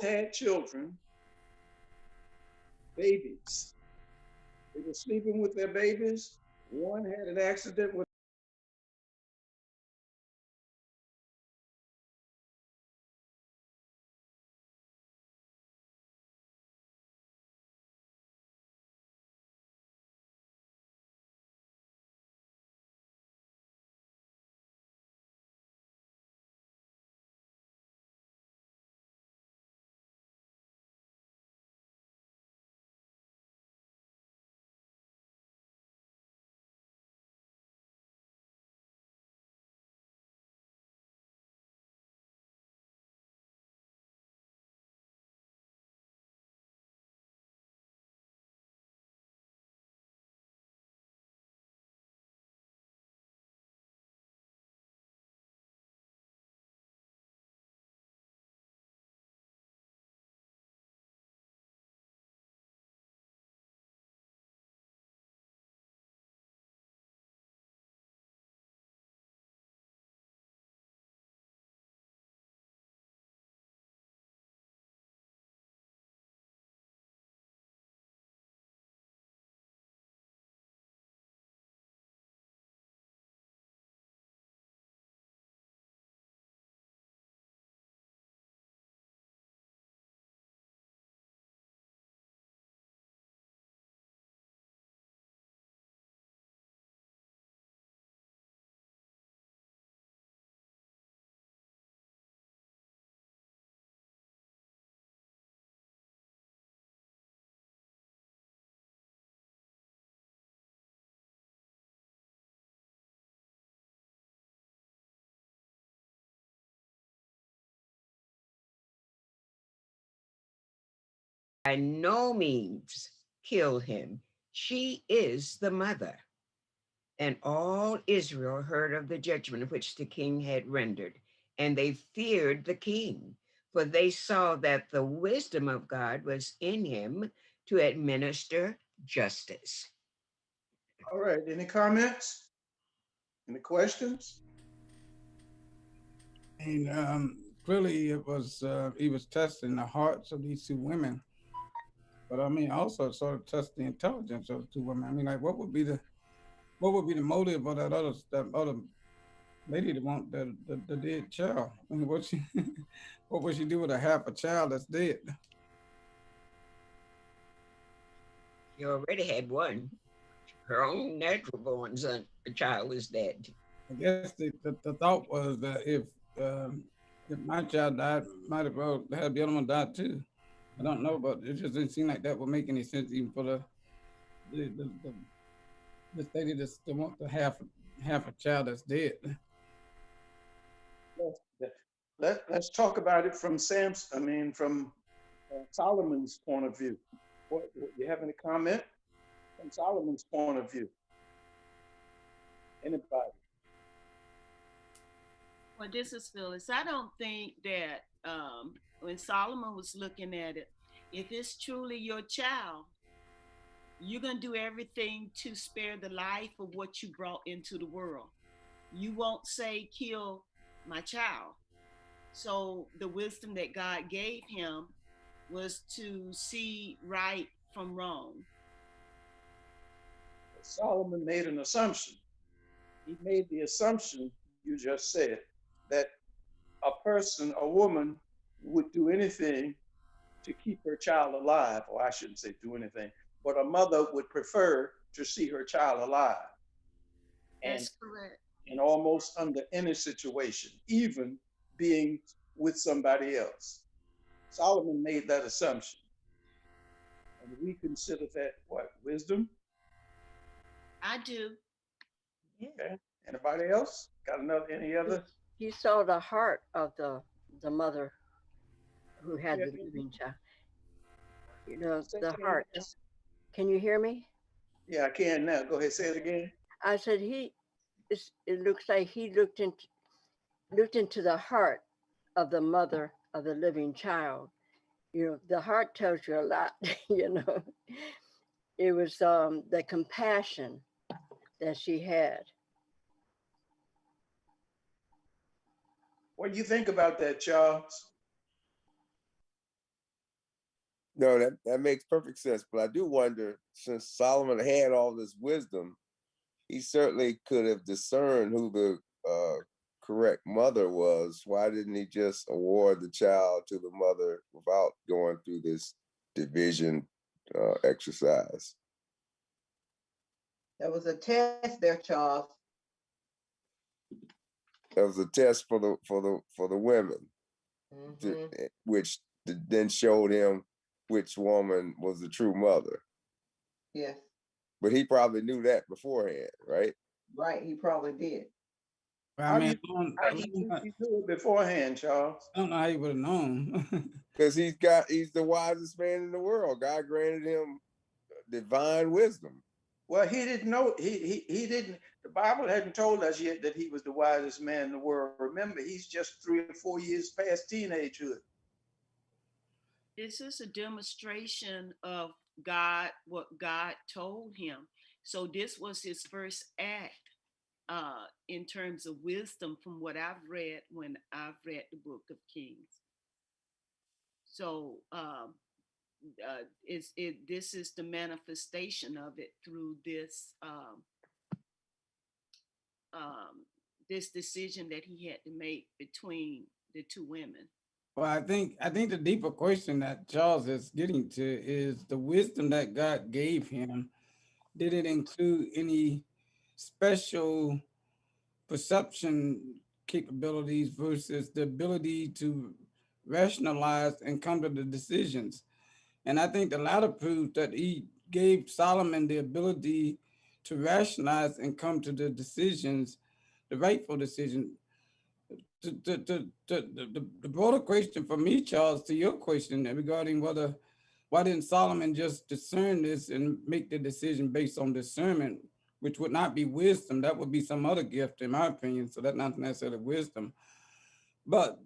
had children, babies. They were sleeping with their babies. One had an accident with by no means kill him. She is the mother. And all Israel heard of the judgment which the king had rendered, and they feared the king, for they saw that the wisdom of God was in him to administer justice. all right. Any comments? Any questions? And clearly, it was he was testing the hearts of these two women, but I mean, also sort of test the intelligence of the two women. I mean, like, what would be the motive of that other lady to want the dead child? I mean, what she what would she do with a half a child that's dead? She already had one. Her own natural born son, the child was dead. I guess the thought was that if my child died, might have well had the other one died too. I don't know, but it just didn't seem like that would make any sense even for the this lady just to want to have a child that's dead. Let's talk about it from from Solomon's point of view. You have any comment from Solomon's point of view? Anybody? Well, this is Phyllis. I don't think that when Solomon was looking at it, if it's truly your child, you're going to do everything to spare the life of what you brought into the world. You won't say, kill my child. So the wisdom that God gave him was to see right from wrong. Solomon made an assumption. He made the assumption you just said that a woman, would do anything to keep her child alive, or I shouldn't say do anything, but a mother would prefer to see her child alive, and That's correct. almost under any situation, even being with somebody else. Solomon made that assumption, and we consider that what, wisdom? I do. Okay. Anybody else got another any He, other? he saw the heart of the mother who had Yeah, the living child. You know, say the it heart. again. Can you hear me? Yeah, I can now. Go ahead, say it again. I said it looks like he looked into the heart of the mother of the living child. You know, the heart tells you a lot. You know, it was the compassion that she had. What do you think about that, Charles? No, that makes perfect sense. But I do wonder, since Solomon had all this wisdom, he certainly could have discerned who the correct mother was. Why didn't he just award the child to the mother without going through this division exercise? There was a test there, Charles. That was a test for the women, which then showed him which woman was the true mother. Yes. But he probably knew that beforehand, right? Right, he probably did. How do you think he knew it beforehand, Charles? I don't know how he would have known. Because he's the wisest man in the world. God granted him divine wisdom. Well, he didn't know. He didn't. The Bible hadn't told us yet that he was the wisest man in the world. Remember, he's just 3 or 4 years past teenagehood. This is a demonstration of God, what God told him. So this was his first act in terms of wisdom from what I've read when I've read the book of Kings. So this is the manifestation of it through this this decision that he had to make between the two women. Well, I think the deeper question that Charles is getting to is the wisdom that God gave him. Did it include any special perception capabilities versus the ability to rationalize and come to the decisions? And I think the latter proves that he gave Solomon the ability to rationalize and come to the decisions, the rightful decision. The broader question for me, Charles, to your question regarding why didn't Solomon just discern this and make the decision based on discernment, which would not be wisdom, that would be some other gift, in my opinion. So that's not necessarily wisdom. But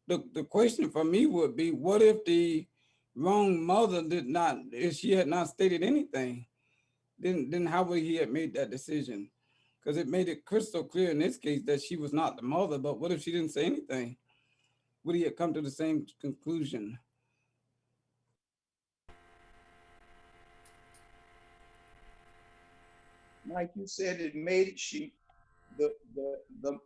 the question for me would be, what if the wrong mother if she had not stated anything, then how would he have made that decision? Because it made it crystal clear in this case that she was not the mother, but what if she didn't say anything? Would he have come to the same conclusion? Like you said, the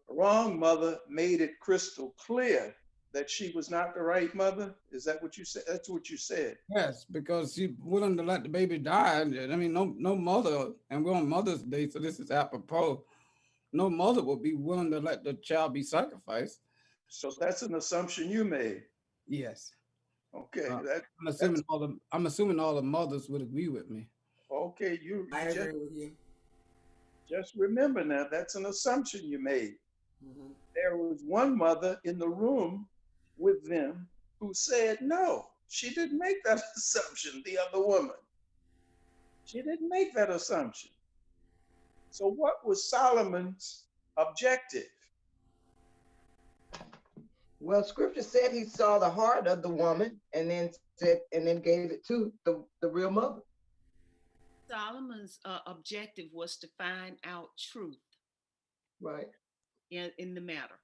wrong mother made it crystal clear that she was not the right mother. Is that what you said? That's what you said. Yes, because she's willing to let the baby die. I mean, no mother, and we're on Mother's Day, so this is apropos. No mother would be willing to let the child be sacrificed. So that's an assumption you made. Yes. Okay. I'm assuming all the mothers would agree with me. Okay, I agree with you. Just remember now, that's an assumption you made. There was one mother in the room with them who said no. She didn't make that assumption, the other woman. She didn't make that assumption. So what was Solomon's objective? Well, scripture said he saw the heart of the woman and then gave it to the real mother. Solomon's objective was to find out truth. Right. In the matter.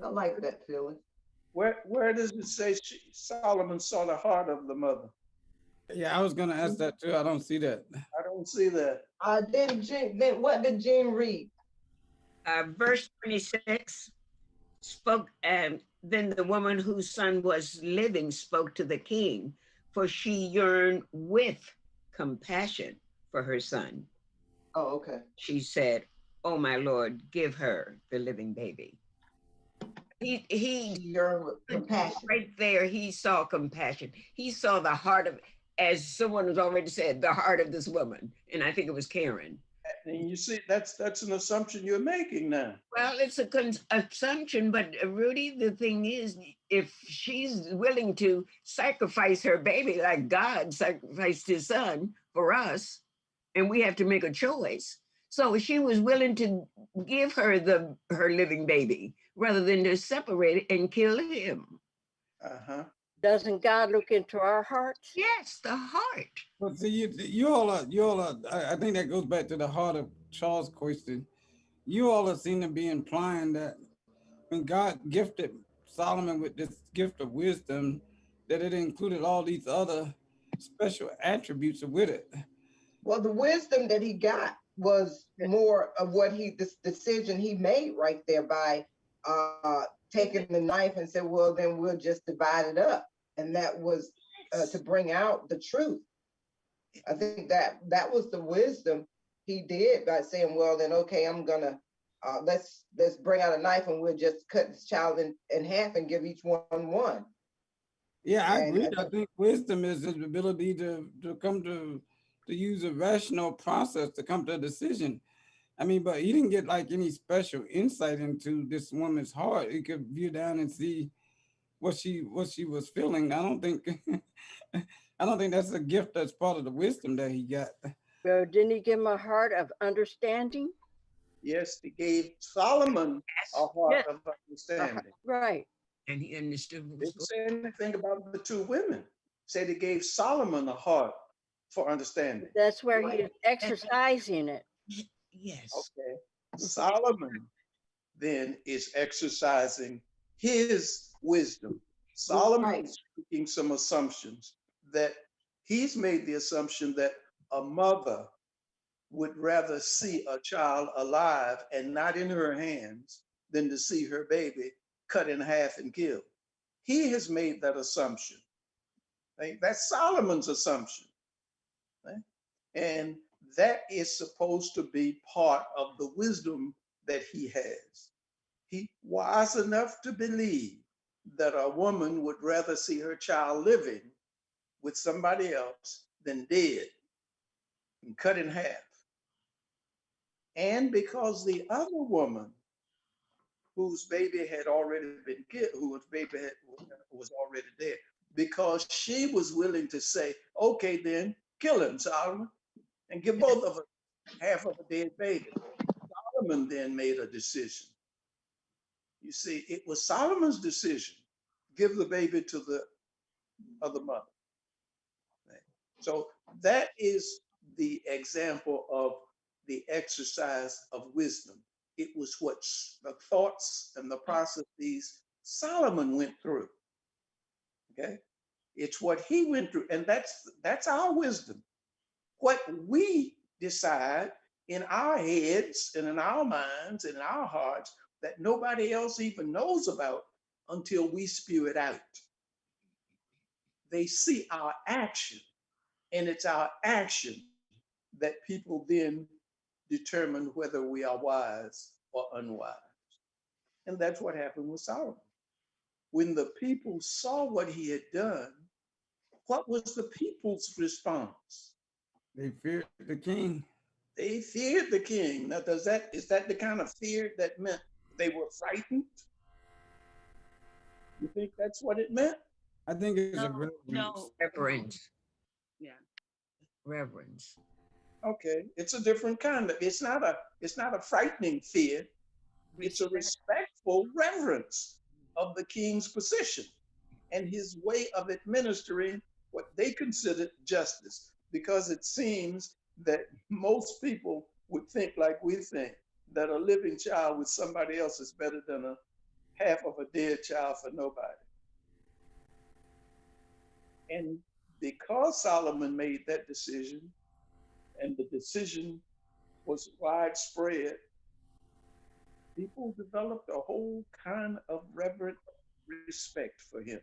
I like that, Phyllis. Where does it say Solomon saw the heart of the mother? Yeah, I was going to ask that too. I don't see that. I don't see that. Then what did Jean read? Verse 26 spoke, then the woman whose son was living spoke to the king, for she yearned with compassion for her son. Oh, okay. She said, "Oh, my Lord, give her the living baby." He yearned with compassion. Right there, he saw compassion. He saw the heart of, as someone has already said, the heart of this woman. And I think it was Karen. And you see, that's an assumption you're making now. Well, it's an assumption, but Rudy, the thing is, if she's willing to sacrifice her baby like God sacrificed his son for us, and we have to make a choice. So she was willing to give her her living baby rather than to separate it and kill him. Doesn't God look into our hearts? Yes, the heart. But see, you all are, I think that goes back to the heart of Charles' question. You all seem to be implying that when God gifted Solomon with this gift of wisdom, that it included all these other special attributes with it. Well, the wisdom that he got was more of what this decision he made right there by taking the knife and said, well, then we'll just divide it up. And that was to bring out the truth. I think that was the wisdom he did by saying, well, then, okay, I'm gonna, let's bring out a knife and we'll just cut this child in half and give each one one. Yeah, I And agree. I think wisdom is the ability to come to use a rational process to come to a decision. I mean, but he didn't get like any special insight into this woman's heart. He could view down and see what she was feeling. I don't think I don't think that's a gift that's part of the wisdom that he got. Well, didn't he give him a heart of understanding? Yes, he gave Solomon a Yes. heart Yes. of understanding. Right. And he understood what was Didn't going say anything about the two women. Said he gave Solomon a heart for understanding. That's where Right. he's exercising it. on. Yes. Okay. Solomon then is exercising his wisdom. Solomon Right. is making some assumptions that he's made the assumption that a mother would rather see a child alive and not in her hands than to see her baby cut in half and killed. He has made that assumption. Right? That's Solomon's assumption. Right? And that is supposed to be part of the wisdom that he has. He wise enough to believe that a woman would rather see her child living with somebody else than dead and cut in half. And because the other woman whose baby had already been killed, was already dead, because she was willing to say, okay, then kill him, Solomon, and give both of us half of a dead baby. Solomon then made a decision. You see, it was Solomon's decision. Give the baby to the other mother. Right? So that is the example of the exercise of wisdom. It was what the thoughts and the processes Solomon went through. Okay, it's what he went through, and that's our wisdom. What we decide in our heads and in our minds and in our hearts that nobody else even knows about until we spew it out. They see our action, and it's our action that people then determine whether we are wise or unwise. And that's what happened with Solomon. When the people saw what he had done, what was the people's response? They feared the king. They feared the king. Now, is that the kind of fear that meant they were frightened? You think that's what it meant? I think it's a No, reverence. no. Reverence. Yeah. Reverence. Okay, it's a different kind of. It's not a frightening fear. It's a respectful reverence of the king's position and his way of administering what they considered justice, because it seems that most people would think like we think, that a living child with somebody else is better than a half of a dead child for nobody. And because Solomon made that decision, and the decision was widespread, people developed a whole kind of reverent respect for him.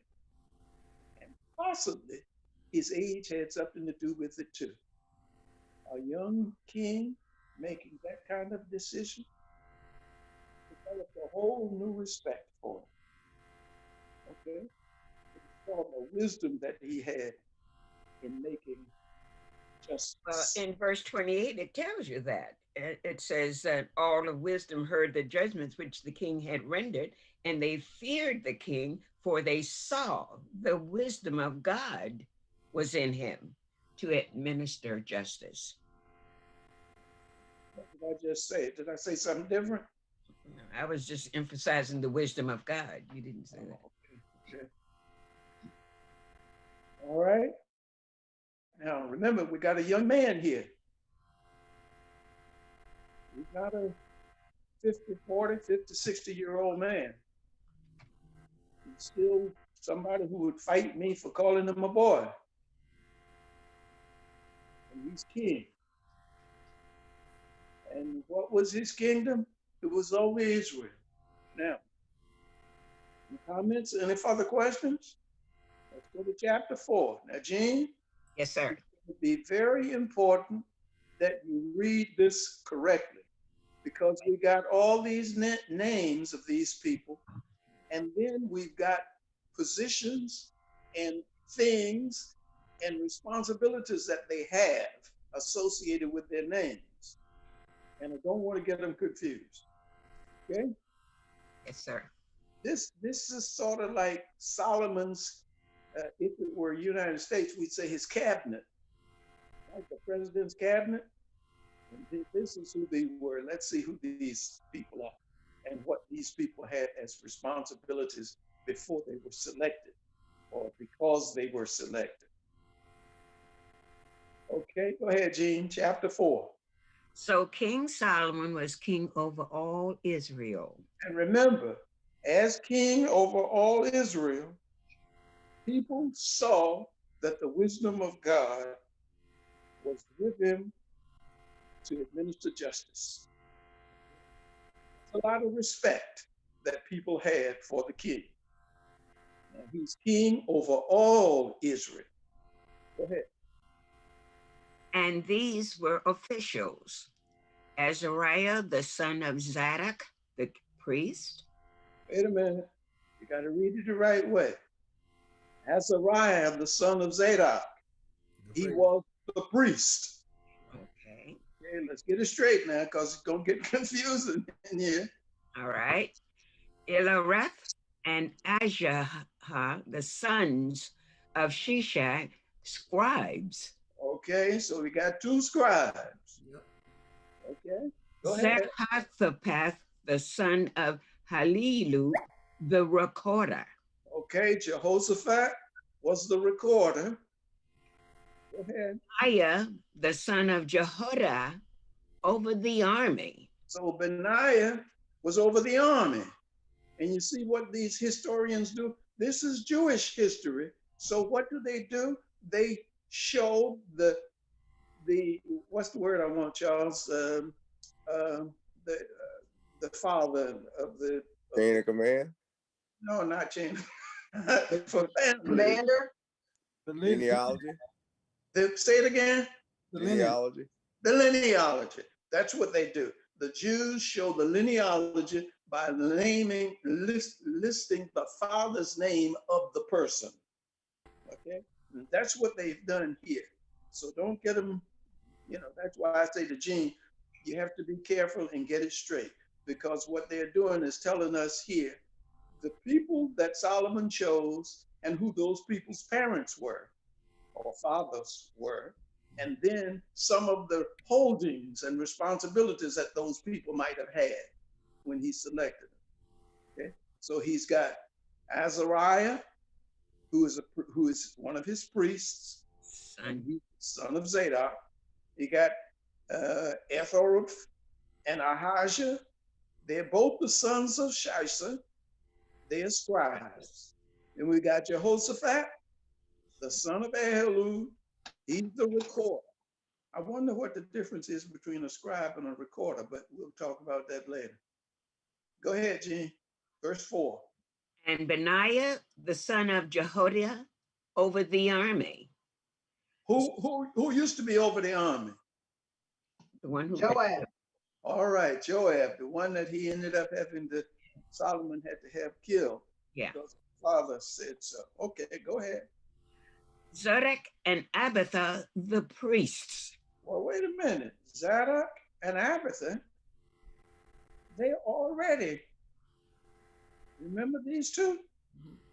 And possibly his age had something to do with it too. A young king making that kind of decision developed a whole new respect for him. Okay? From the wisdom that he had in making justice. In verse 28, it tells you that. It says that all of wisdom heard the judgments which the king had rendered, and they feared the king, for they saw the wisdom of God was in him to administer justice. What did I just say? Did I say something different? I was just emphasizing the wisdom of God. You didn't say that. Okay. All right. Now, remember, we got a young man here. He's not a 50, 40, 50, 60-year-old man. He's still somebody who would fight me for calling him a boy. And he's king. And what was his kingdom? It was over Israel. Now, any comments? Any further questions? Let's go to chapter 4. Now, Gene, Yes, sir. it would be very important that you read this correctly, because we got all these names of these people, and then we've got positions and things and responsibilities that they have associated with their names. And I don't want to get them confused. Okay? Yes, sir. This is sort of like Solomon's, if it were United States, we'd say his cabinet, like the president's cabinet. And this is who they were. Let's see who these people are and what these people had as responsibilities before they were selected or because they were selected. Okay, go ahead, Gene, chapter 4. So King Solomon was king over all Israel. And remember, as king over all Israel, people saw that the wisdom of God was with him to administer justice. It's a lot of respect that people had for the king. And he's king over all Israel. Go ahead. And these were officials: Azariah, the son of Zadok, the priest. Wait a minute. You got to read it the right way. Azariah, the son of Zadok, he was the priest. Okay. Okay, let's get it straight now, because it's going to get confusing in here. All right. Elareth and Ajah, the sons of Shishak, scribes. Okay, so we got 2 scribes. Yep. Okay, go ahead. Zechothapath, the son of Halilu, the recorder. Okay, Jehoshaphat was the recorder. Go ahead. Aya, the son of Jehoiada, over the army. So Benaiah was over the army. And you see what these historians do? This is Jewish history. So what do? They show the what's the word I want, Charles? The father of the Chain of command, no, not chain. For family. Commander, The lead- genealogy, Say it again. the lineage. genealogy. The linealogy. That's what they do. The Jews show the linealogy by listing the father's name of the person. Okay? And that's what they've done here. So don't get them, that's why I say to Gene, you have to be careful and get it straight, because what they're doing is telling us here the people that Solomon chose and who those people's parents were or fathers were, and then some of the holdings and responsibilities that those people might have had when he selected them. Okay, so he's got Azariah, who is one of his priests, and he's son of Zadok. He got Ethoruth and Ahijah. They're both the sons of Shisa. They're scribes. And we got Jehoshaphat, the son of Ahilud. He's the recorder. I wonder what the difference is between a scribe and a recorder, but we'll talk about that later. Go ahead, Gene. Verse 4. And Benaiah, the son of Jehoiada, over the army. Who used to be over the army? The one who Joab. All right, Joab, the one that he ended up Solomon had to have killed. Yeah. Because his father said so. Okay, go ahead. Zadok and Abiathar, the priests. Well, wait a minute. Zadok and Abiathar, they're already, remember these two?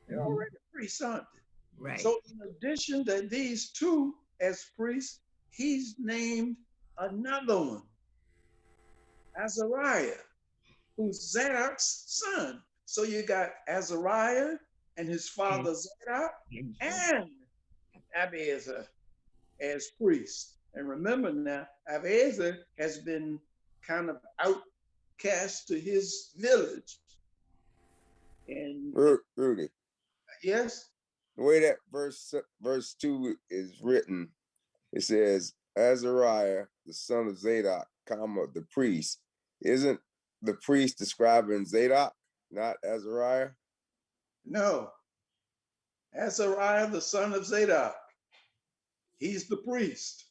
They're already priests, aren't they? Right. So in addition to these two as priests, he's named another one, Azariah, who's Zadok's son. So you got Azariah and his father Zadok and Abiathar as priests. And remember now, Abiathar has been kind of outcast to his village. And Rudy, Yes. The way that verse 2 is written, it says, Azariah, the son of Zadok, comma, the priest. Isn't the priest describing Zadok, not Azariah? No. Azariah, the son of Zadok. He's the priest.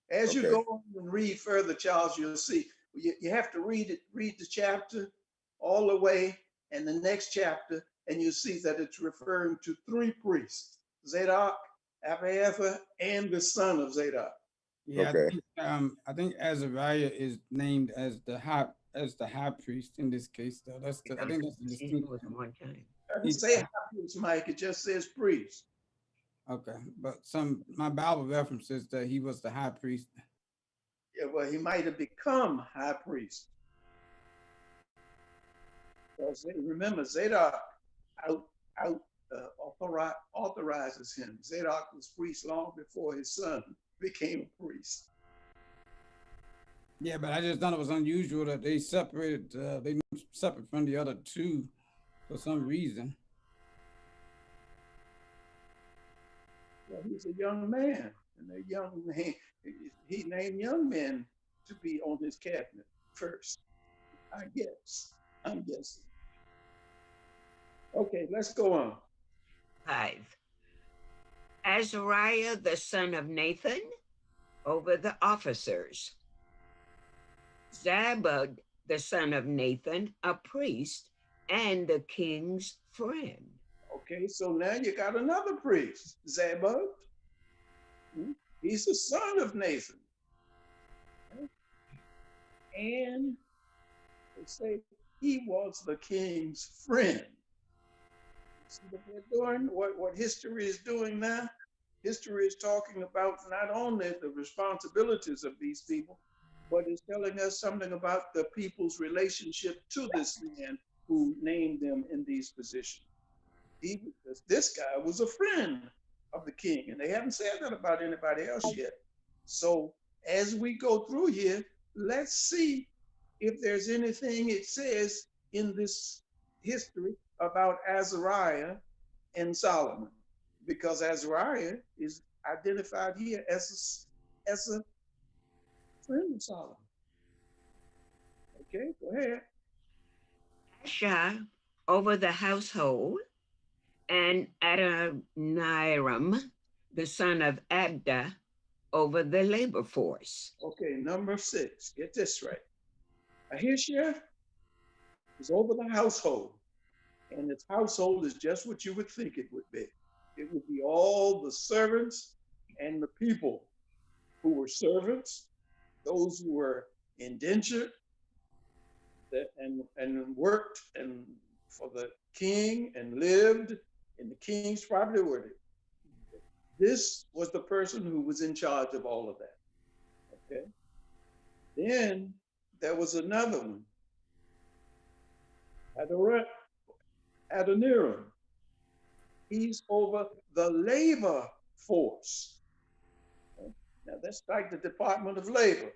As you Okay. go on and read further, Charles, you'll see you have to read the chapter all the way, and the next chapter, and you see that it's referring to three priests: Zadok, Abiathar, and the son of Zadok. Yeah, Okay. I think Azariah is named as the high priest in this case, though. I think that's the He distinction. was one time. It doesn't He's say high priest, Mike. It just says priest. okay, but my Bible references that he was the high priest. Yeah, well, he might have become high priest. Because remember, Zadok authorizes him. Zadok was priest long before his son became a priest. Yeah, but I just thought it was unusual that they separated. They separate from the other two for some reason. Well, he's a young man, and a young man, he named young men to be on his cabinet first. I guess. I'm guessing. Okay, let's go on. 5. Azariah, the son of Nathan, over the officers. Zabud, the son of Nathan, a priest and the king's friend. Okay, so now you got another priest, Zabud. He's the son of Nathan. And they say he was the king's friend. See what they're doing? What history is doing now? History is talking about not only the responsibilities of these people, but it's telling us something about the people's relationship to this man who named them in these positions. This guy was a friend of the king, and they haven't said that about anybody else yet. So as we go through here, let's see if there's anything it says in this history about Azariah and Solomon, because Azariah is identified here as a friend of Solomon. Okay, go ahead. Asha over the household, and Adoniram, the son of Abda, over the labor force. Okay, number 6. Get this right. Ahisha is over the household, and its household is just what you would think it would be. It would be all the servants and the people who were servants, those who were indentured and worked and for the king and lived in the king's property. This was the person who was in charge of all of that. Okay. Then there was another one, Adoniram. He's over the labor force. Okay. Now that's like the Department of Labor.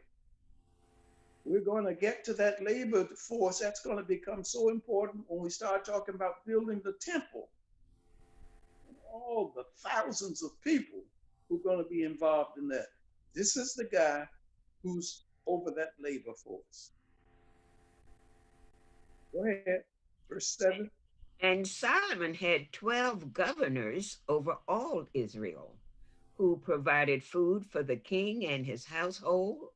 We're going to get to that labor force. That's going to become so important when we start talking about building the temple. And all the thousands of people who are going to be involved in that. This is the guy who's over that labor force. Go ahead, verse 7. And Solomon had 12 governors over all Israel, who provided food for the king and his household.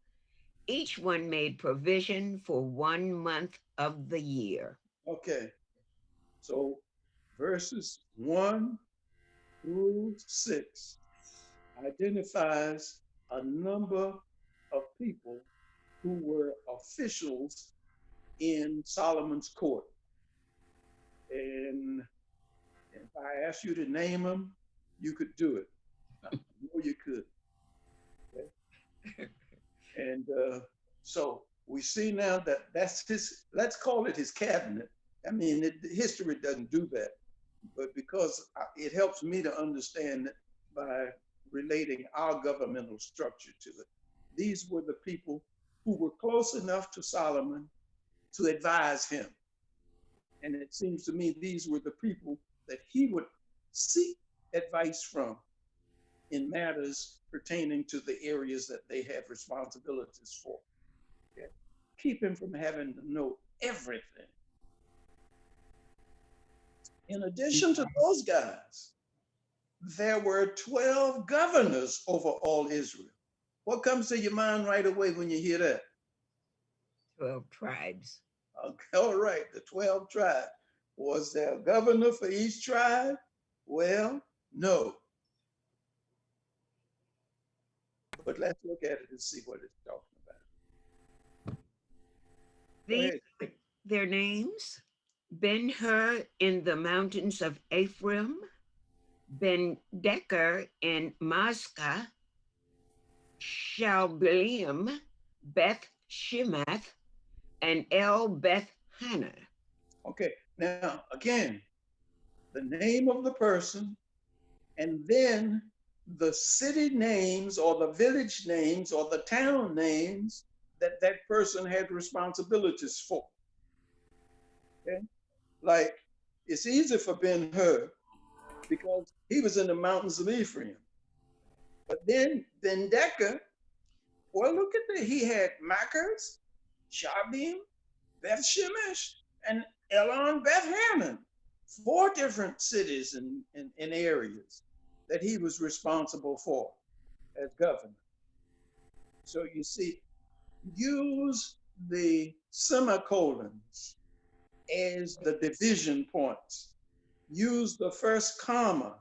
Each one made provision for 1 month of the year. Okay, so verses 1 through 6 identifies a number of people who were officials in Solomon's court. And if I asked you to name them, you could do it. I know you could. Okay? And so we see now that that's his, let's call it his cabinet. I mean, history doesn't do that, but because it helps me to understand it by relating our governmental structure to it. These were the people who were close enough to Solomon to advise him. And it seems to me these were the people that he would seek advice from in matters pertaining to the areas that they have responsibilities for. Okay? Keep him from having to know everything. In addition to those guys, there were 12 governors over all Israel. What comes to your mind right away when you hear that? 12 tribes. Okay, all right, the 12 tribes. Was there a governor for each tribe? Well, no. But let's look at it and see what it's talking about. Go These ahead. are their names: Ben-Hur in the mountains of Ephraim, Ben-Decker in Mascah, Shalbim, Beth Shemath, and El Beth Hannah. Okay, now again, the name of the person, and then the city names or the village names or the town names that that person had responsibilities for. Okay, like it's easy for Ben-Hur because he was in the mountains of Ephraim. But then Ben-Decker, well, look at that. He had Machers, Shabim, Beth Shemesh, and Elon Beth Hammon. 4 different cities and areas that he was responsible for as governor. So you see, use the semicolons as the division points. Use the first comma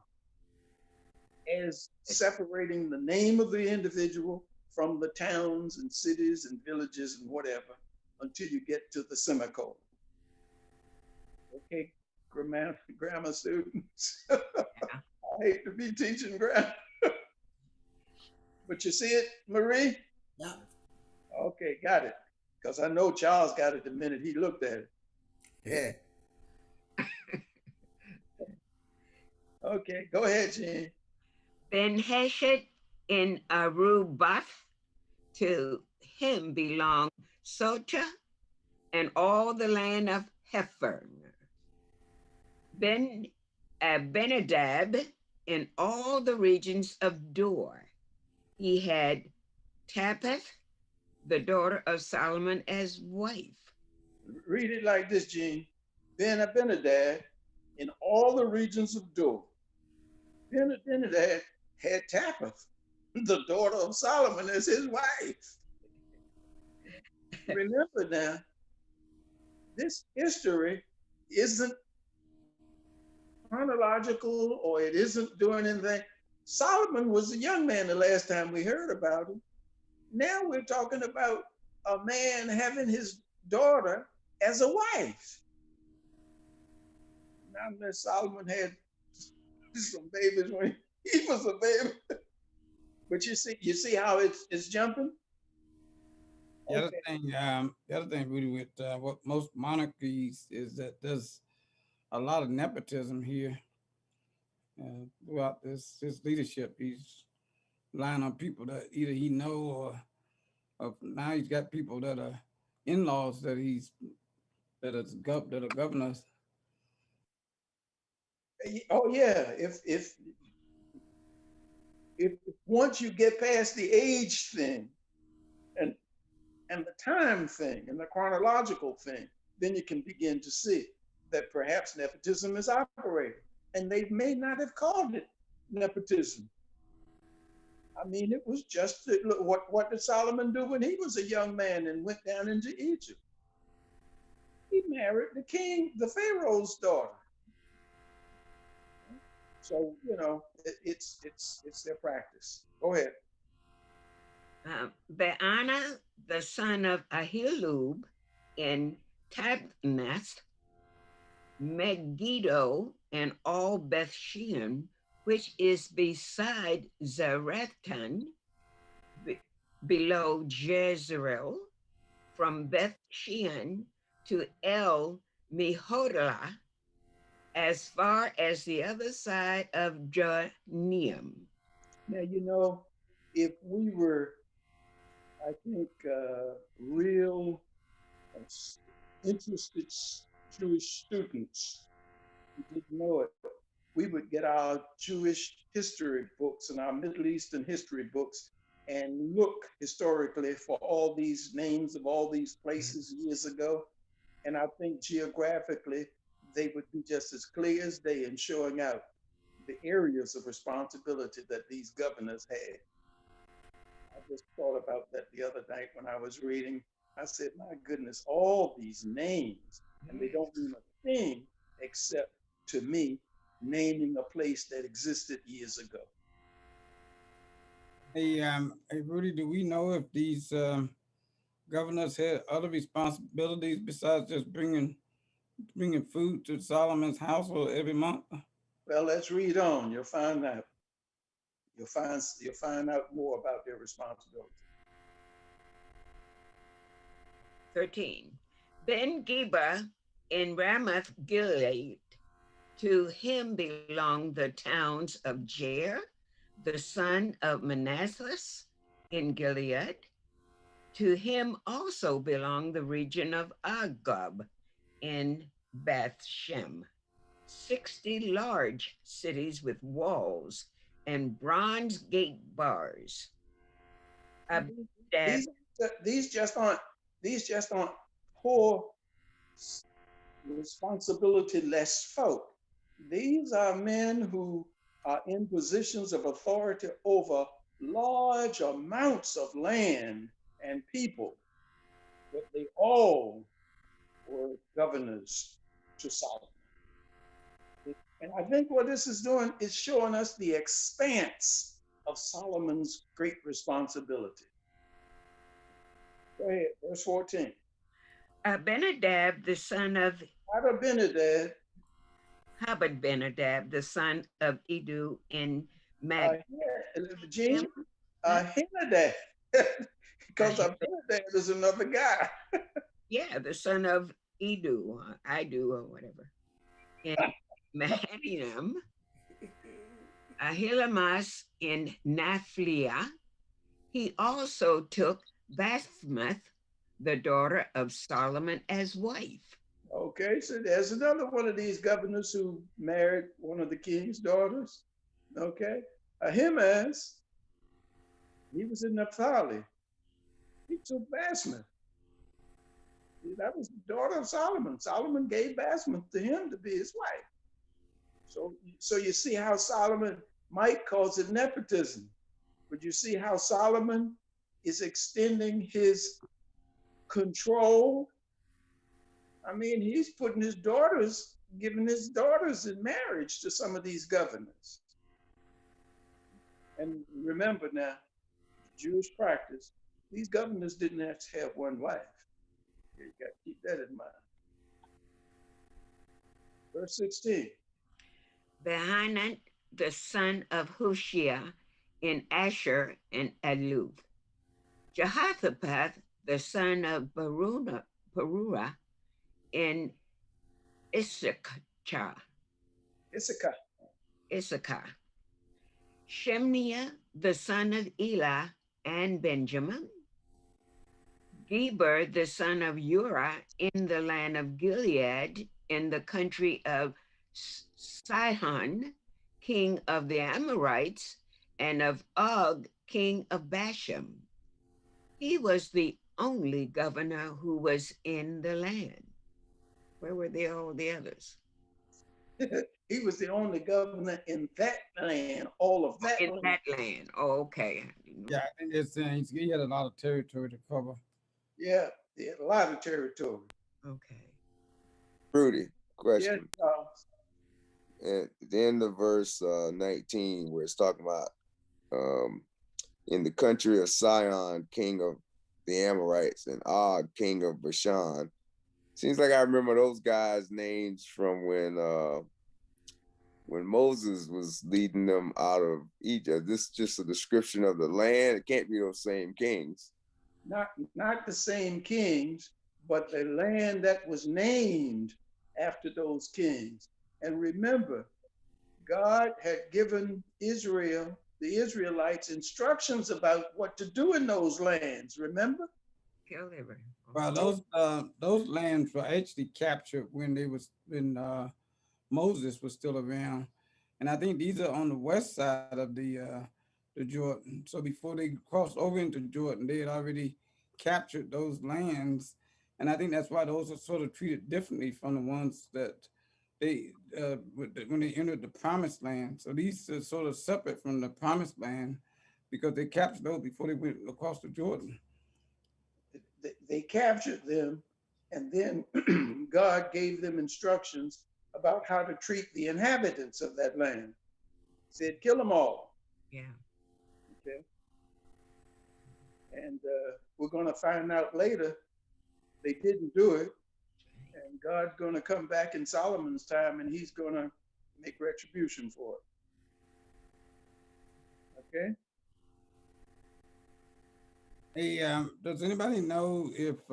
as separating the name of the individual from the towns and cities and villages and whatever until you get to the semicolon. Okay, grammar students. I hate to be teaching grammar. But you see it, Marie? Yeah. Okay, got it. Because I know Charles got it the minute he looked at it. Yeah. Okay, go ahead, Jean. Ben-Hesed in Arubath, to him belonged Sota and all the land of Hepher. Benadab in all the regions of Dor. He had Tapeth, the daughter of Solomon, as wife. Read it like this, Jean. Ben-Abinadab in all the regions of Dor. Ben-Abinadab had Tapeth, the daughter of Solomon, as his wife. Remember now, this history isn't chronological or it isn't doing anything. Solomon was a young man the last time we heard about him. Now we're talking about a man having his daughter as a wife. Not unless Solomon had some babies when he was a baby. But you see how it's jumping? The Okay. other thing, Rudy, with what most monarchies is that there's a lot of nepotism here throughout this leadership. He's relying on people that either he know or now he's got people that are in-laws that are governors. Oh yeah, if once you get past the age thing and the time thing and the chronological thing, then you can begin to see that perhaps nepotism is operating. And they may not have called it nepotism. I mean, it was just what did Solomon do when he was a young man and went down into Egypt? He married the king, the Pharaoh's daughter. So it's their practice. Go ahead. Baana, the son of Ahilub in Tabnath, Megiddo, and all Bethshean, which is beside Zarethan, below Jezreel, from Bethshean to El Meholah, as far as the other side of Jerneam. Now, if we were, I think, real interested Jewish students who didn't know it, we would get our Jewish history books and our Middle Eastern history books and look historically for all these names of all these places years ago. And I think geographically, they would be just as clear as day in showing out the areas of responsibility that these governors had. I just thought about that the other night when I was reading. I said, my goodness, all these names, and they don't mean a thing except to me naming a place that existed years ago. Hey, Rudy, do we know if these governors had other responsibilities besides just bringing food to Solomon's household every month? Well, let's read on. You'll find out. You'll find out more about their responsibility. 13. Ben Geba in Ramoth Gilead, to him belong the towns of Jair, the son of Manasseh in Gilead. To him also belong the region of Agab in Beth Shem, 60 large cities with walls and bronze gate bars. These just aren't poor, responsibility-less folk. These are men who are in positions of authority over large amounts of land and people, but they all were governors to Solomon. And I think what this is doing is showing us the expanse of Solomon's great responsibility. Go ahead, verse 14. Abinadab, the son of Abinadab, the son of Edu in Mag. Gene, Abinadab, because Abinadab is another guy. Yeah, the son of Edu, Idu, or whatever. In Mahanaim, Ahilamas in Naphlia. He also took Basmath, the daughter of Solomon, as wife. Okay, so there's another one of these governors who married one of the king's daughters. Okay, Ahimaaz, he was in Naphtali. He took Basmath. That was the daughter of Solomon. Solomon gave Basmath to him to be his wife. So you see how Solomon, Mike calls it nepotism, but you see how Solomon is extending his control. I mean, he's putting his daughters, giving his daughters in marriage to some of these governors. And remember now, Jewish practice, these governors didn't have to have one wife. You got to keep that in mind. Verse 16. Behind the son of Hushia in Asher and Aluv. Jehoshaphat, the son of Perua in Issachar. Shemaiah, the son of Elah and Benjamin. Geber, the son of Uriah in the land of Gilead, in the country of Sihon, king of the Amorites, and of Og, king of Bashan. He was the only governor who was in the land. Where were all the others? He was the only governor in that land, all of that in land. That land. Oh, okay. Yeah, I think it's saying he had a lot of territory to cover. Yeah, he had a lot of territory. Okay. Rudy, question. Yeah, At the end of verse 19, where it's talking about in the country of Sihon, king of the Amorites, and Og, king of Bashan. Seems like I remember those guys' names from when Moses was leading them out of Egypt. This is just a description of the land. It can't be those same kings. Not the same kings, but the land that was named after those kings. And remember, God had given Israel, the Israelites, instructions about what to do in those lands, remember? Killed everyone. Well, those lands were actually captured when they was when Moses was still around, and I think these are on the west side of the Jordan. So before they crossed over into Jordan, they had already captured those lands, and I think that's why those are sort of treated differently from the ones that when they entered the promised land. So these are sort of separate from the promised land because they captured those before they went across the Jordan. They captured them, and then God gave them instructions about how to treat the inhabitants of that land. He said, kill them all. Yeah. Okay. And we're going to find out later they didn't do it. And God's going to come back in Solomon's time and he's going to make retribution for it. Okay. Hey, does anybody know if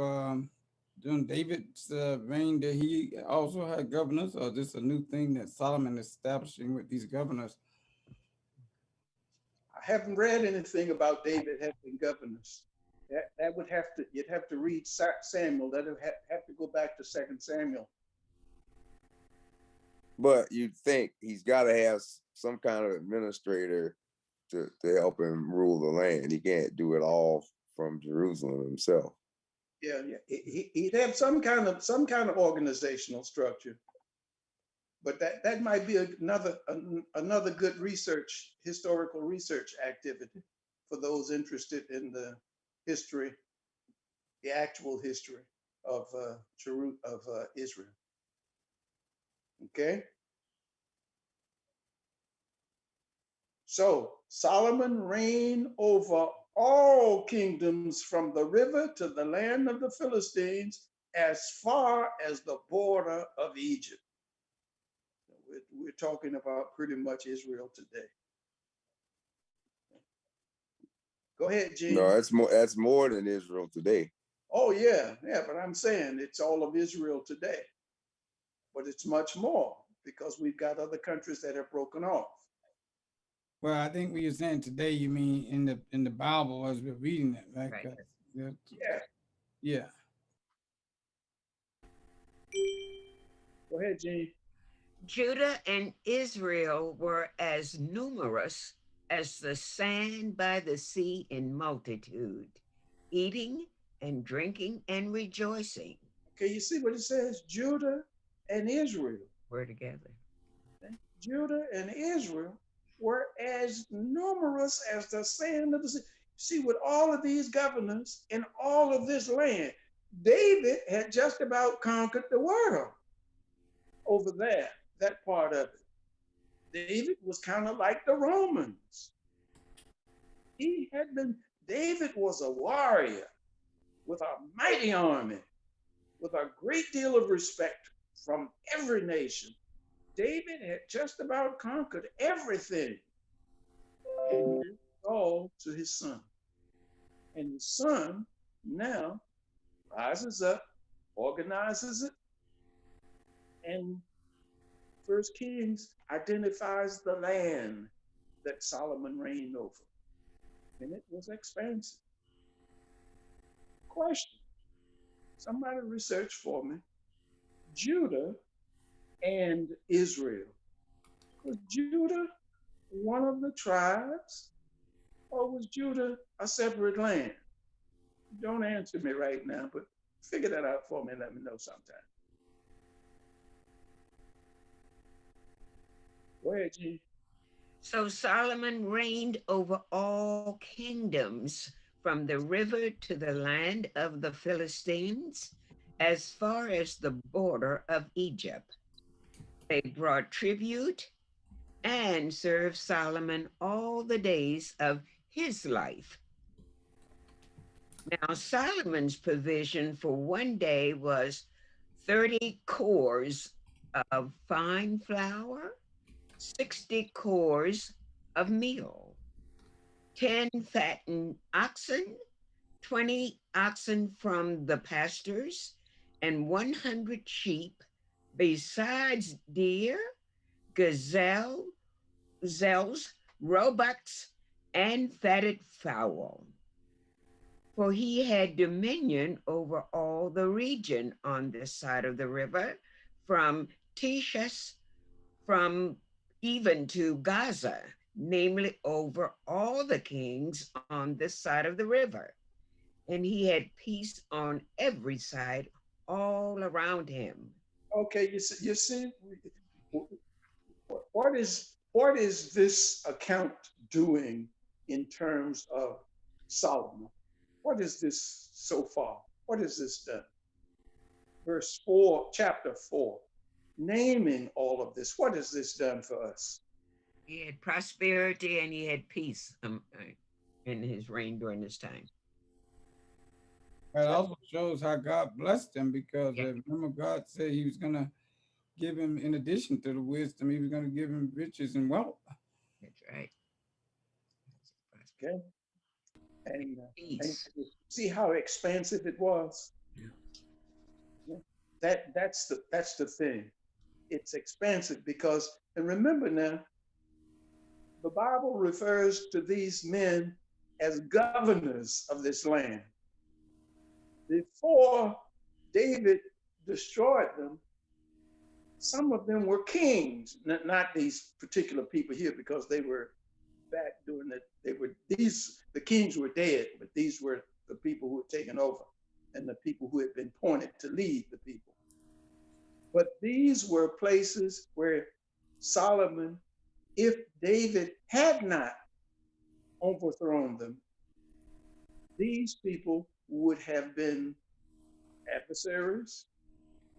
during David's reign that he also had governors, or this a new thing that Solomon is establishing with these governors? I haven't read anything about David having governors. That would have to, you'd have to read Samuel. That would have to go back to 2 Samuel. But you'd think he's got to have some kind of administrator to help him rule the land. He can't do it all from Jerusalem himself. Yeah, yeah. He'd have some kind of organizational structure. But that might be another good historical research activity for those interested in the history, the actual history of Israel. Okay. So Solomon reigned over all kingdoms from the river to the land of the Philistines as far as the border of Egypt. We're talking about pretty much Israel today. Go ahead, Gene. No, that's more than Israel today. Oh yeah, but I'm saying it's all of Israel today. But it's much more because we've got other countries that have broken off. Well, I think when you're saying today, you mean in the Bible as we're reading it, right? Right. Yeah. Yeah. Go ahead, Gene. Judah and Israel were as numerous as the sand by the sea in multitude, eating and drinking and rejoicing. Okay, you see what it says? Judah and Israel. We're together. Okay? Judah and Israel were as numerous as the sand of the sea. See, with all of these governors in all of this land, David had just about conquered the world over there, that part of it. David was kind of like the Romans. David was a warrior with a mighty army, with a great deal of respect from every nation. David had just about conquered everything. And he all to his son. And his son now rises up, organizes it, and First Kings identifies the land that Solomon reigned over. And it was expansive. Question. Somebody research for me. Judah and Israel. Was Judah one of the tribes, or was Judah a separate land? Don't answer me right now, but figure that out for me and let me know sometime. Go ahead, G. So Solomon reigned over all kingdoms from the river to the land of the Philistines, as far as the border of Egypt. They brought tribute and served Solomon all the days of his life. Now, Solomon's provision for one day was 30 cores of fine flour, 60 cores of meal, 10 fattened oxen, 20 oxen from the pastures, and 100 sheep, besides deer, gazelles, roebucks, and fatted fowl. For he had dominion over all the region on this side of the river, from Tishas, from even to Gaza, namely over all the kings on this side of the river. And he had peace on every side all around him. Okay, you see, what is this account doing in terms of Solomon? What is this so far? What is this done? Verse 4, chapter 4, naming all of this. What has this done for us? He had prosperity and he had peace in his reign during this time. It also shows how God blessed him because Yeah. remember God said he was gonna give him, in addition to the wisdom, he was gonna give him riches and wealth. That's right. Okay, and Peace. see how expansive it was. Yeah. That's the thing. It's expansive because, and remember now, the Bible refers to these men as governors of this land. Before David destroyed them, some of them were kings, not these particular people here, because they were back doing that. The kings were dead, but these were the people who had taken over and the people who had been appointed to lead the people. But these were places where Solomon, if David had not overthrown them, these people would have been adversaries,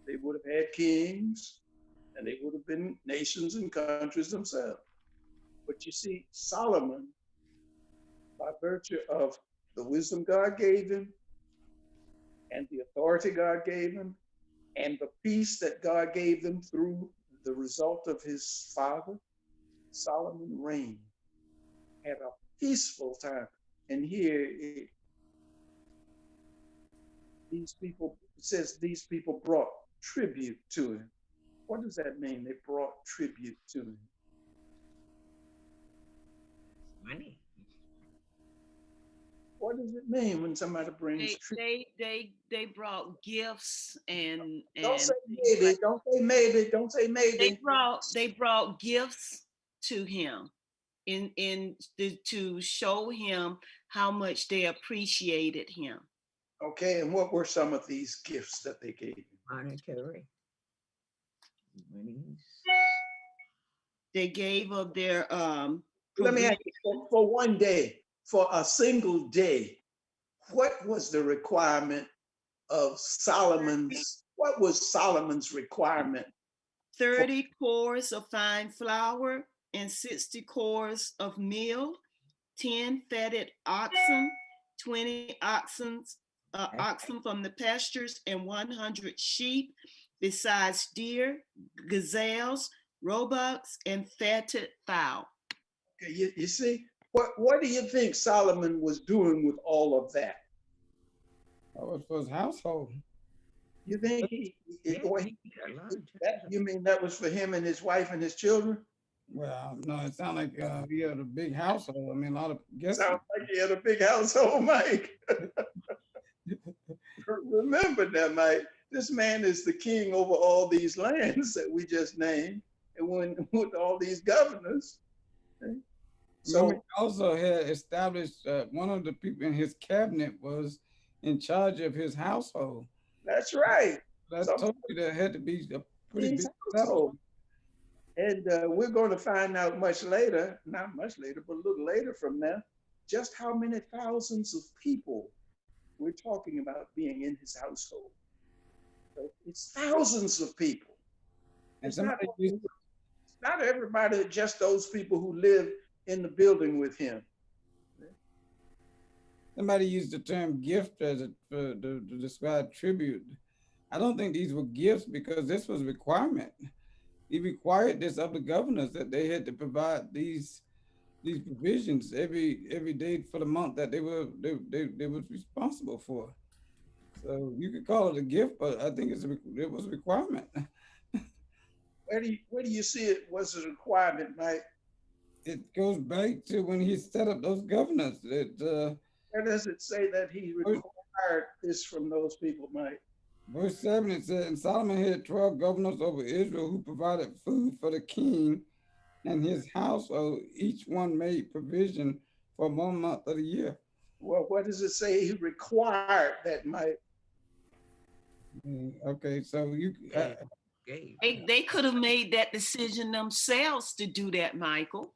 they would have had kings, and they would have been nations and countries themselves. But you see, Solomon, by virtue of the wisdom God gave him, and the authority God gave him, and the peace that God gave them through the result of his father, Solomon reigned, had a peaceful time. And here, these people, it says these people brought tribute to him. What does that mean? They brought tribute to him. Money. What does it mean when somebody brings tribute? They brought gifts and Don't say maybe. Don't say maybe. Don't say maybe. they brought gifts to him to show him how much they appreciated him. Okay, and what were some of these gifts that they gave you? Monetary. Monies. They gave of their Let me ask you, for one day, for a single day, what was the requirement of Solomon's? What was Solomon's requirement? 30 cores of fine flour and 60 cores of meal, 10 fatted oxen, 20 oxen from the pastures, and 100 sheep, besides deer, gazelles, roebucks, and fatted fowl. Okay, you see, what do you think Solomon was doing with all of that? That was for his household. You think you mean that was for him and his wife and his children? Well, no, it sounded like he had a big household. I mean, a lot of guests. Sounds like he had a big household, Mike. Remember that, Mike. This man is the king over all these lands that we just named, and with all these governors. Okay? So he also had established one of the people in his cabinet was in charge of his household. That's right. That told you that had to be a pretty big household. And we're going to find out much later, not much later, but a little later from now, just how many thousands of people we're talking about being in his household. So it's thousands of people. It's not everybody, just those people who live in the building with him. Somebody used the term gift to describe tribute. I don't think these were gifts because this was requirement. He required this of the governors that they had to provide these provisions every day for the month that they were responsible for. So you could call it a gift, but I think it was a requirement. Where do you see it was a requirement, Mike? It goes back to when he set up those governors. Where does it say that he required this from those people, Mike? Verse 7, it said, and Solomon had 12 governors over Israel who provided food for the king and his household. Each one made provision for 1 month of the year. Well, what does it say he required that, Mike? Okay, so you, They could have made that decision themselves to do that, Michael.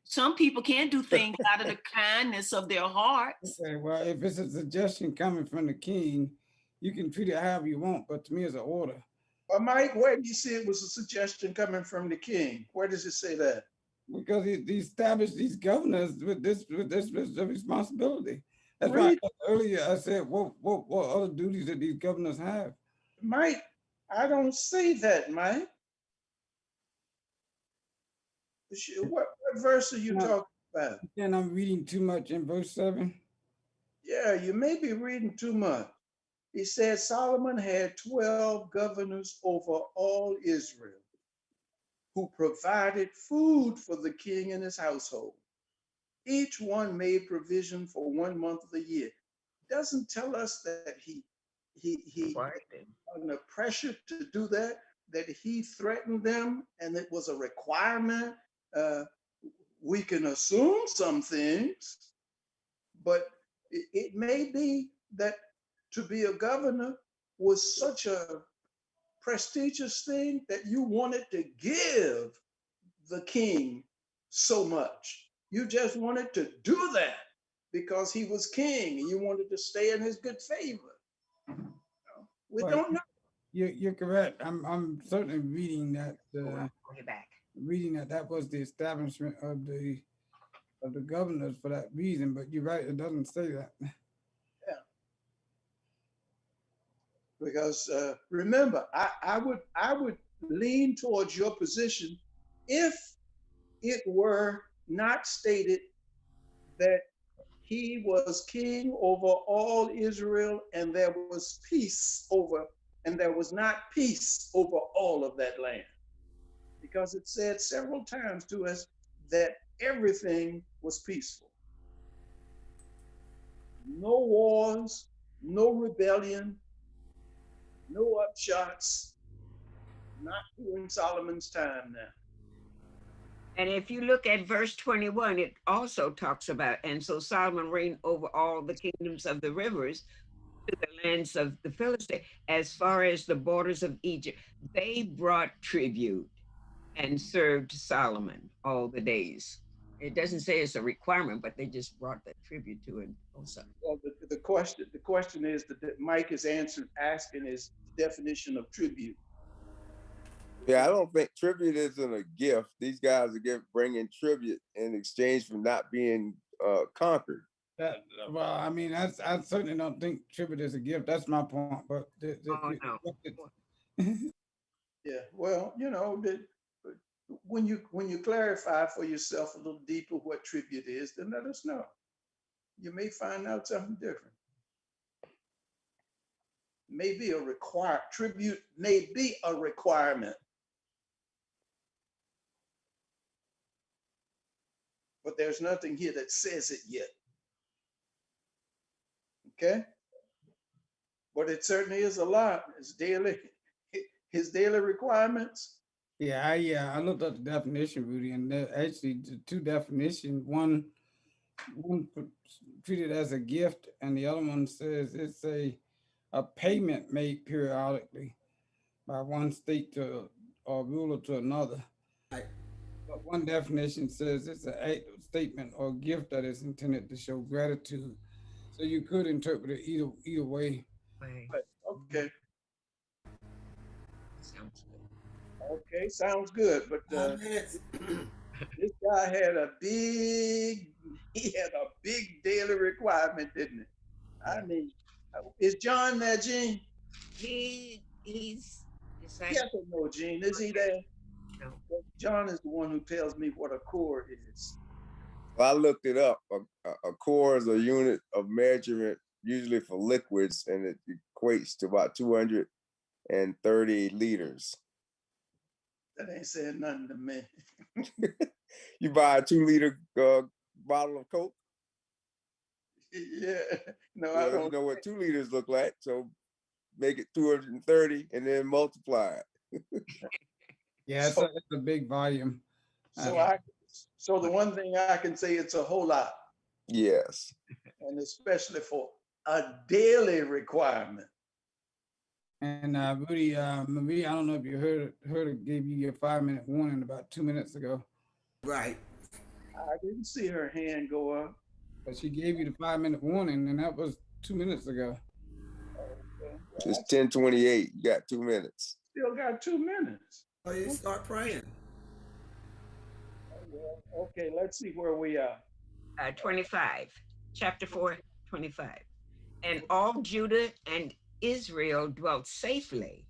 Some people can do things out of the kindness of their hearts. okay, well, if it's a suggestion coming from the king, you can treat it however you want, but to me, it's an order. Well, Mike, where do you see it was a suggestion coming from the king? Where does it say that? Because he established these governors with this responsibility. That's Read. why earlier I said, what other duties that these governors have? Mike, I don't see that, Mike. What verse are you talking about? And I'm reading too much in verse 7. Yeah, you may be reading too much. He said Solomon had 12 governors over all Israel who provided food for the king and his household. Each one made provision for 1 month of the year. Doesn't tell us that he under pressure to do that, that he threatened them and it was a requirement. We can assume some things, but it may be that to be a governor was such a prestigious thing that you wanted to give the king so much. You just wanted to do that because he was king and you wanted to stay in his good favor. We don't know. You're correct. I'm certainly reading that. Back. Reading that was the establishment of the governors for that reason. But you're right. It doesn't say that. Yeah. Because remember, I would lean towards your position if it were not stated that he was king over all Israel and there was peace over, and there was not peace over all of that land. Because it said several times to us that everything was peaceful. No wars, no rebellion, no upshots, not during Solomon's time now. And if you look at verse 21, it also talks about, and so Solomon reigned over all the kingdoms of the rivers to the lands of the Philistines, as far as the borders of Egypt. They brought tribute and served Solomon all the days. It doesn't say it's a requirement, but they just brought that tribute to it also. Well, the question is that Mike is asking is the definition of tribute. Yeah, I don't think tribute isn't a gift. These guys are bringing tribute in exchange for not being conquered. Well, I mean, I certainly don't think tribute is a gift. That's my point. But no. Yeah, well, you know, when you clarify for yourself a little deeper what tribute is, then let us know. You may find out something different. Maybe tribute may be a requirement. But there's nothing here that says it yet. Okay? But it certainly is a lot. It's his daily requirements. Yeah, I looked up the definition, Rudy, and there actually the two definitions. One treated as a gift, and the other one says it's a payment made periodically by one state to or ruler to another. Right. But one definition says it's a statement or gift that is intended to show gratitude. So you could interpret it either way. Okay. Sounds good. Okay, sounds good. But this guy had a big daily requirement, didn't it? I mean, is John there, Gene? He's Yes or no, Gene? Is he there? No. Well, John is the one who tells me what a core is. Well, I looked it up. A core is a unit of measurement, usually for liquids, and it equates to about 230 liters. That ain't saying nothing to me. You buy a 2 liter bottle of Coke? Yeah. No, I Well, you don't. know what 2 liters look like, so make it 230 and then multiply it. Yeah, So, it's a big volume. so Yeah. I, so the one thing I can say, it's a whole lot, Yes. and especially for a daily requirement. And Rudy, Marie, I don't know if you heard it gave you your 5 minute warning about 2 minutes ago, Right. I didn't see her hand go up. but she gave you the 5 minute warning, and that was 2 minutes ago. Okay. Well, It's I 10:28. You got 2 minutes. still got 2 minutes. Oh, you start praying. Well, okay, let's see where we are. 25, chapter 4, 25. And all Judah and Israel dwelt safely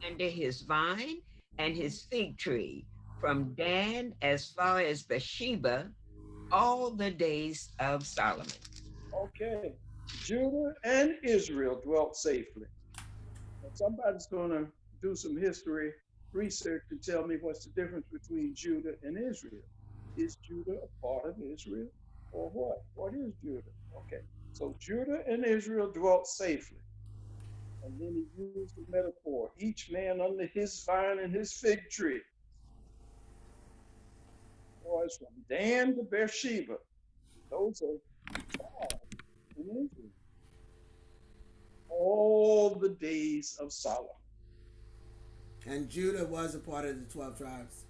under his vine and his fig tree, from Dan as far as Bathsheba, all the days of Solomon. Okay. Judah and Israel dwelt safely. Now, somebody's going to do some history research and tell me what's the difference between Judah and Israel. Is Judah a part of Israel or what? What is Judah? Okay. So Judah and Israel dwelt safely. And then he used the metaphor, each man under his vine and his fig tree. Boys, from Dan to Beersheba, those are tribes in Israel. All the days of Solomon. And Judah was a part of the 12 tribes.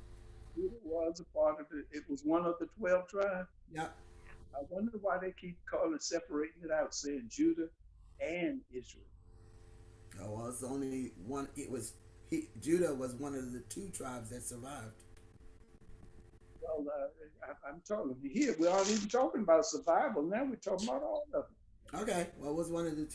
Judah was a part of it. It was one of the 12 tribes. Yep. I wonder why they keep separating it out, saying Judah and Israel. Oh, well, it's only one. Judah was one of the 2 tribes that survived. Well, I'm talking here. We aren't even talking about survival now. We're talking about all of them. Okay. Well, it was one of the 2